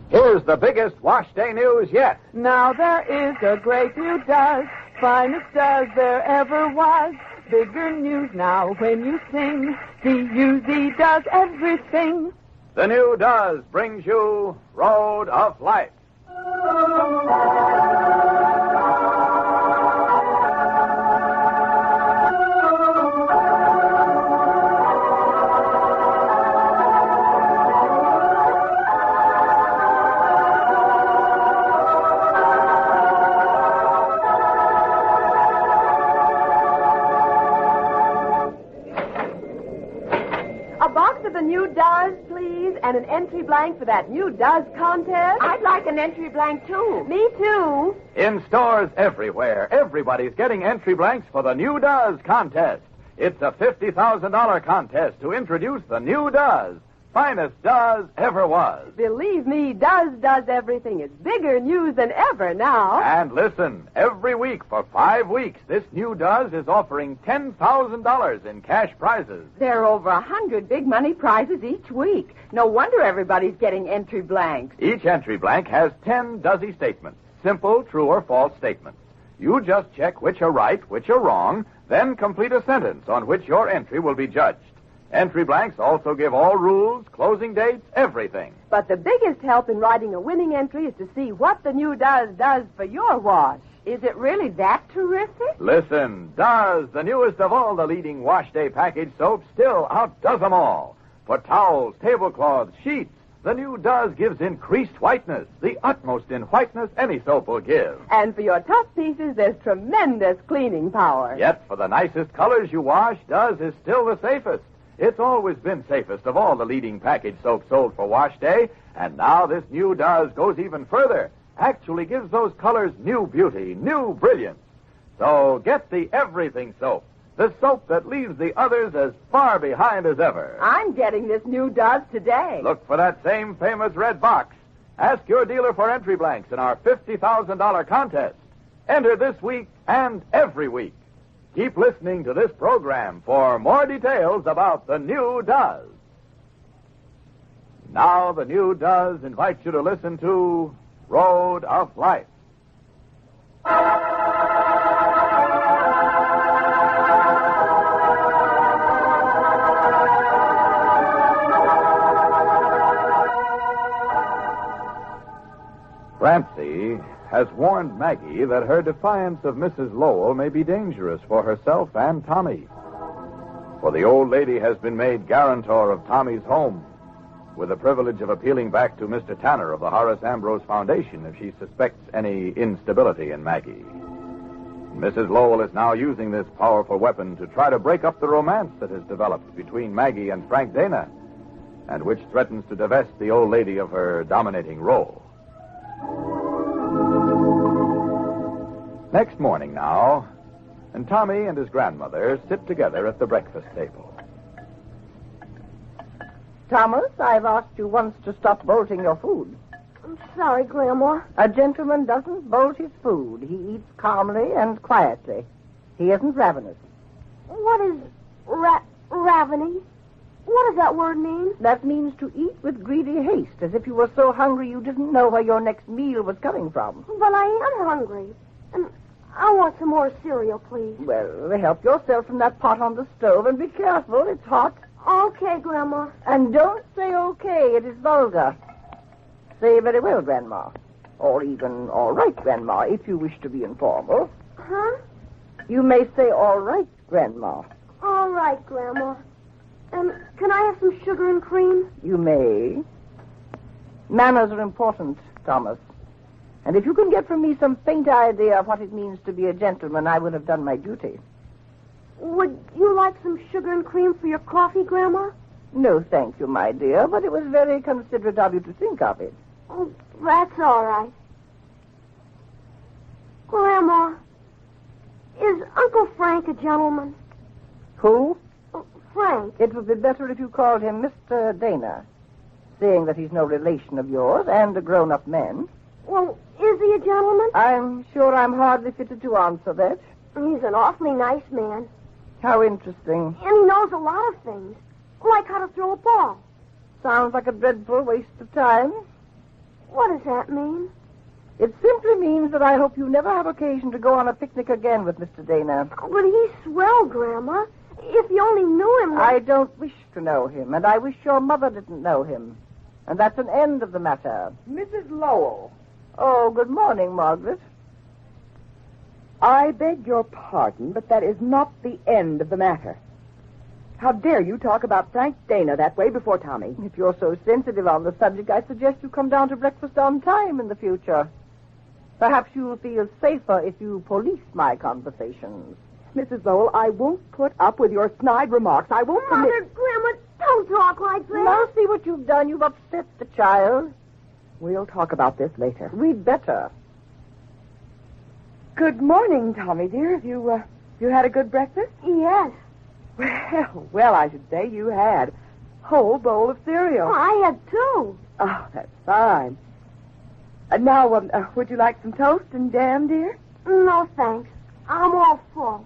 Here's the biggest wash day news yet. Now there is a great new does, finest does there ever was. Bigger news now when you sing, D-U-Z does everything. The new does brings you Road of Life. And an entry blank for that new Does contest? I'd like an entry blank, too. Me, too. In stores everywhere, everybody's getting entry blanks for the new Does contest. It's a $50,000 contest to introduce the new Does. Finest Does ever was. Believe me, Does everything. It's bigger news than ever now. And listen, every week for 5 weeks, this new Does is offering $10,000 in cash prizes. There are over 100 big money prizes each week. No wonder everybody's getting entry blanks. Each entry blank has 10 Dozy statements, simple, true, or false statements. You just check which are right, which are wrong, then complete a sentence on which your entry will be judged. Entry blanks also give all rules, closing dates, everything. But the biggest help in writing a winning entry is to see what the new Does does for your wash. Is it really that terrific? Listen, Does, the newest of all the leading wash day package soaps, still outdoes them all. For towels, tablecloths, sheets, the new Does gives increased whiteness, the utmost in whiteness any soap will give. And for your tough pieces, there's tremendous cleaning power. Yet for the nicest colors you wash, Does is still the safest. It's always been safest of all the leading package soaps sold for wash day, and now this new Does goes even further. Actually gives those colors new beauty, new brilliance. So get the everything soap, the soap that leaves the others as far behind as ever. I'm getting this new Does today. Look for that same famous red box. Ask your dealer for entry blanks in our $50,000 contest. Enter this week and every week. Keep listening to this program for more details about the new Does. Now the new Does invites you to listen to Road of Life. Francie has warned Maggie that her defiance of Mrs. Lowell may be dangerous for herself and Tommy. For the old lady has been made guarantor of Tommy's home, with the privilege of appealing back to Mr. Tanner of the Horace Ambrose Foundation if she suspects any instability in Maggie. Mrs. Lowell is now using this powerful weapon to try to break up the romance that has developed between Maggie and Frank Dana, and which threatens to divest the old lady of her dominating role. Next morning now, and Tommy and his grandmother sit together at the breakfast table. Thomas, I've asked you once to stop bolting your food. I'm sorry, Grandma. A gentleman doesn't bolt his food. He eats calmly and quietly. He isn't ravenous. What is ravening? What does that word mean? That means to eat with greedy haste, as if you were so hungry you didn't know where your next meal was coming from. But I am hungry. And I want some more cereal, please. Well, help yourself from that pot on the stove, and be careful. It's hot. Okay, Grandma. And don't say okay. It is vulgar. Say very well, Grandma. Or even all right, Grandma, if you wish to be informal. Huh? You may say all right, Grandma. All right, Grandma. And can I have some sugar and cream? You may. Manners are important, Thomas. And if you can get from me some faint idea of what it means to be a gentleman, I would have done my duty. Would you like some sugar and cream for your coffee, Grandma? No, thank you, my dear, but it was very considerate of you to think of it. Oh, that's all right. Grandma, is Uncle Frank a gentleman? Who? Frank. It would be better if you called him Mr. Dana, seeing that he's no relation of yours and a grown-up man. Well, is he a gentleman? I'm sure I'm hardly fitted to answer that. He's an awfully nice man. How interesting. And he knows a lot of things, like how to throw a ball. Sounds like a dreadful waste of time. What does that mean? It simply means that I hope you never have occasion to go on a picnic again with Mr. Dana. But he's swell, Grandma. If you only knew him... I don't wish to know him, and I wish your mother didn't know him. And that's an end of the matter. Mrs. Lowell. Oh, good morning, Margaret. I beg your pardon, but that is not the end of the matter. How dare you talk about Frank Dana that way before Tommy? If you're so sensitive on the subject, I suggest you come down to breakfast on time in the future. Perhaps you'll feel safer if you police my conversations. Mrs. Lowell, I won't put up with your snide remarks. I won't permit... Mother, Grandma, don't talk like that. Now see what you've done. You've upset the child. We'll talk about this later. We'd better. Good morning, Tommy, dear. Have you had a good breakfast? Yes. Well, I should say you had. Whole bowl of cereal. Oh, I had two. Oh, that's fine. Now, would you like some toast and jam, dear? No, thanks. I'm all full.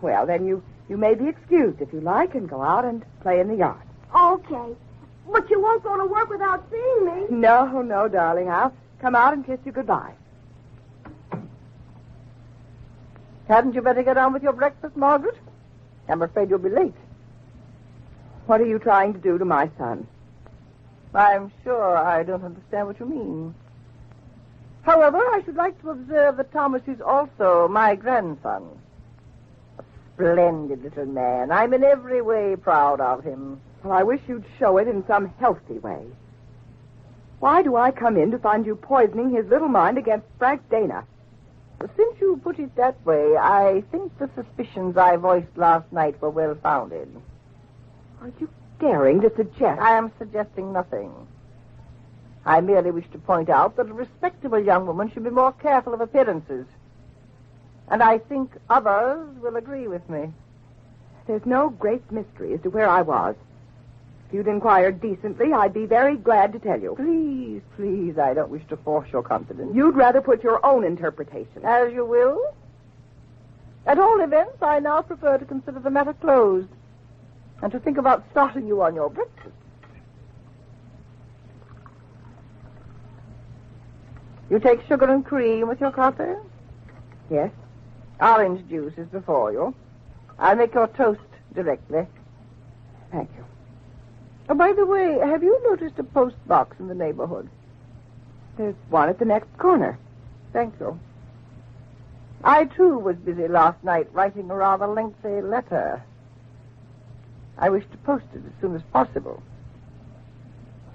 Well, then you may be excused if you like and go out and play in the yard. Okay. But you won't go to work without seeing me. No, darling. I'll come out and kiss you goodbye. Hadn't you better get on with your breakfast, Margaret? I'm afraid you'll be late. What are you trying to do to my son? I'm sure I don't understand what you mean. However, I should like to observe that Thomas is also my grandson. A splendid little man. I'm in every way proud of him. Well, I wish you'd show it in some healthy way. Why do I come in to find you poisoning his little mind against Frank Dana? Since you put it that way, I think the suspicions I voiced last night were well-founded. Are you daring to suggest... I am suggesting nothing. I merely wish to point out that a respectable young woman should be more careful of appearances. And I think others will agree with me. There's no great mystery as to where I was. If you'd inquired decently, I'd be very glad to tell you. Please, I don't wish to force your confidence. You'd rather put your own interpretation. As you will. At all events, I now prefer to consider the matter closed and to think about starting you on your breakfast. You take sugar and cream with your coffee? Yes. Orange juice is before you. I'll make your toast directly. Thank you. Oh, by the way, have you noticed a post box in the neighborhood? There's one at the next corner. Thank you. I, too, was busy last night writing a rather lengthy letter. I wish to post it as soon as possible.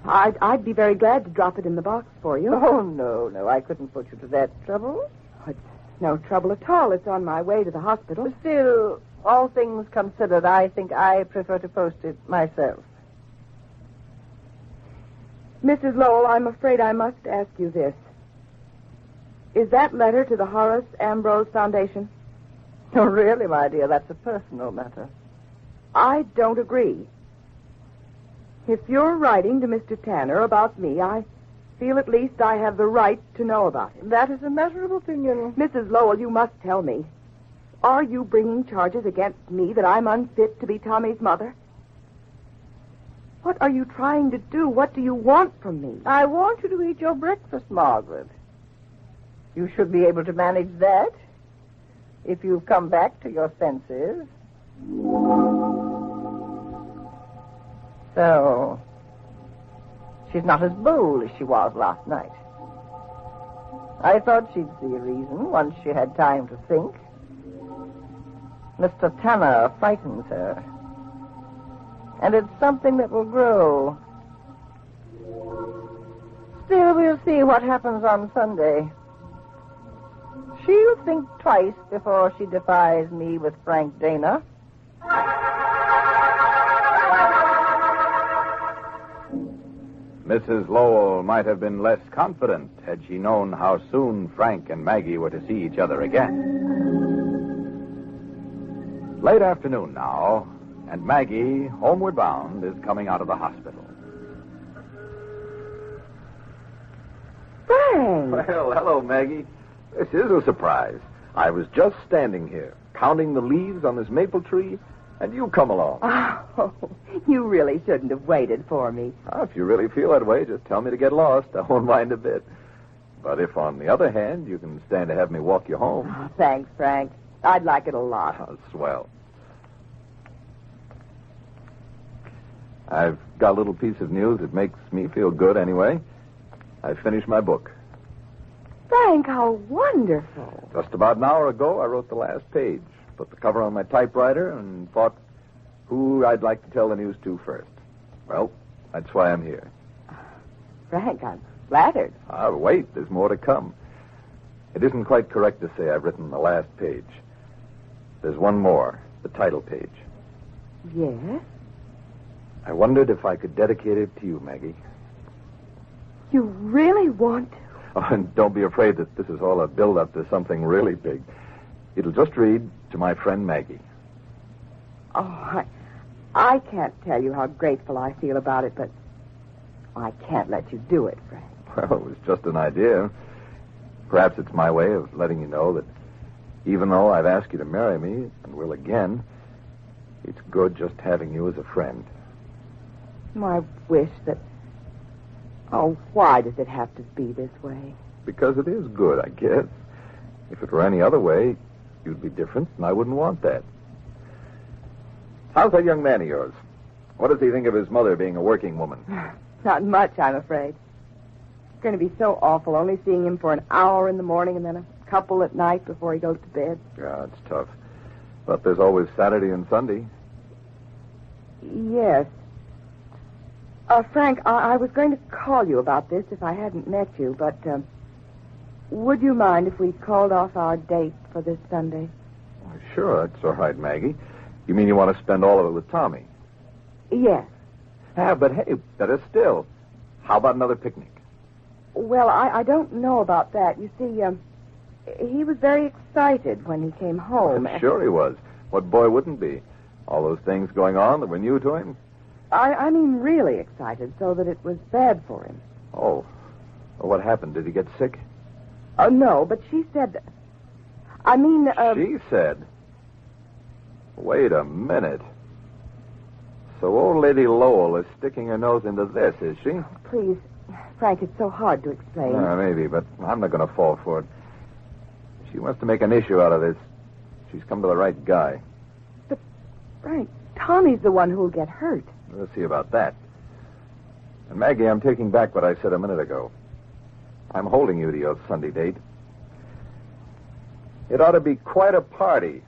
I'd be very glad to drop it in the box for you. Oh, no, I couldn't put you to that trouble. It's no trouble at all. It's on my way to the hospital. Still, all things considered, I think I prefer to post it myself. Mrs. Lowell, I'm afraid I must ask you this. Is that letter to the Horace Ambrose Foundation? Oh, really, my dear, that's a personal matter. I don't agree. If you're writing to Mr. Tanner about me, I feel at least I have the right to know about it. That is a matter of opinion. Mrs. Lowell, you must tell me. Are you bringing charges against me that I'm unfit to be Tommy's mother? What are you trying to do? What do you want from me? I want you to eat your breakfast, Margaret. You should be able to manage that if you've come back to your senses. So, she's not as bold as she was last night. I thought she'd see a reason once she had time to think. Mr. Tanner frightens her. And it's something that will grow. Still, we'll see what happens on Sunday. She'll think twice before she defies me with Frank Dana. Mrs. Lowell might have been less confident had she known how soon Frank and Maggie were to see each other again. Late afternoon now, and Maggie, homeward bound, is coming out of the hospital. Frank! Well, hello, Maggie. This is a surprise. I was just standing here, counting the leaves on this maple tree, And you come along. Oh, you really shouldn't have waited for me. If you really feel that way, just tell me to get lost. I won't mind a bit. But if, on the other hand, you can stand to have me walk you home... Oh, thanks, Frank. I'd like it a lot. Oh, swell. I've got a little piece of news that makes me feel good anyway. I finished my book. Frank, how wonderful. Just about an hour ago, I wrote the last page, put the cover on my typewriter, and thought who I'd like to tell the news to first. Well, that's why I'm here. Frank, I'm flattered. Wait, there's more to come. It isn't quite correct to say I've written the last page. There's one more, the title page. Yes? I wondered if I could dedicate it to you, Maggie. You really want to? Oh, and don't be afraid that this is all a build-up to something really big. It'll just read, to my friend Maggie. Oh, I can't tell you how grateful I feel about it, but I can't let you do it, Frank. Well, it was just an idea. Perhaps it's my way of letting you know that even though I've asked you to marry me, and will again, it's good just having you as a friend. I wish that... Oh, why does it have to be this way? Because it is good, I guess. If it were any other way, you'd be different, and I wouldn't want that. How's that young man of yours? What does he think of his mother being a working woman? Not much, I'm afraid. It's going to be so awful, only seeing him for an hour in the morning and then a couple at night before he goes to bed. Yeah, it's tough. But there's always Saturday and Sunday. Yes. Frank, I was going to call you about this if I hadn't met you, but would you mind if we called off our date for this Sunday? Sure, that's all right, Maggie. You mean you want to spend all of it with Tommy? Yes. But hey, better still. How about another picnic? Well, I don't know about that. You see, he was very excited when he came home. I'm sure he was. What boy wouldn't be? All those things going on that were new to him? I mean really excited, so that it was bad for him. Oh. Well, what happened? Did he get sick? Oh, no, but she said... I mean... She said? Wait a minute. So old Lady Lowell is sticking her nose into this, is she? Please, Frank, it's so hard to explain. Maybe, but I'm not going to fall for it. She wants to make an issue out of this. She's come to the right guy. But, Frank, Tommy's the one who'll get hurt. We'll see about that. And Maggie, I'm taking back what I said a minute ago. I'm holding you to your Sunday date. It ought to be quite a party.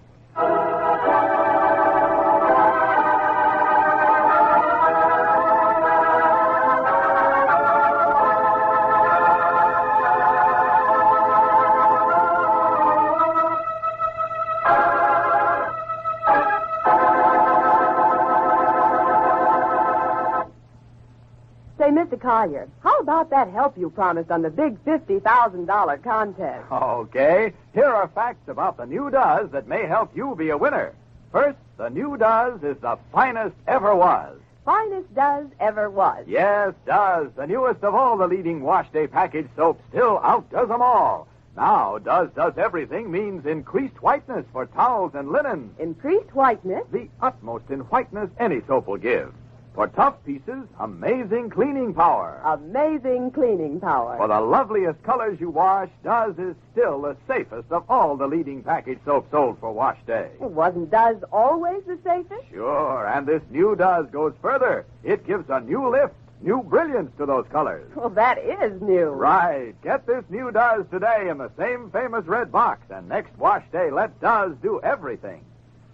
Mr. Collier, how about that help you promised on the big $50,000 contest? Okay. Here are facts about the new Does that may help you be a winner. First, the new Does is the finest ever was. Finest Does ever was. Yes, Does, the newest of all the leading wash day package soaps, still outdoes them all. Now, Does everything means increased whiteness for towels and linen. Increased whiteness? The utmost in whiteness any soap will give. For tough pieces, amazing cleaning power. Amazing cleaning power. For the loveliest colors you wash, Does is still the safest of all the leading package soap sold for wash day. Well, wasn't Does always the safest? Sure, and this new Does goes further. It gives a new lift, new brilliance to those colors. Well, that is new. Right. Get this new Does today in the same famous red box, and next wash day, let Does do everything.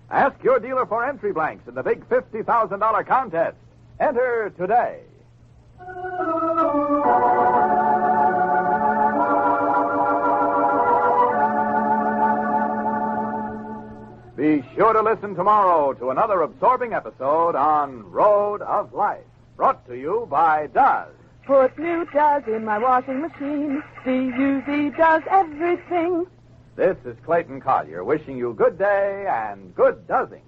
Ask your dealer for entry blanks in the big $50,000 contest. Enter today. Be sure to listen tomorrow to another absorbing episode on Road of Life, brought to you by Does. Put new Does in my washing machine. D-U-Z does everything. This is Clayton Collier wishing you good day and good doesing.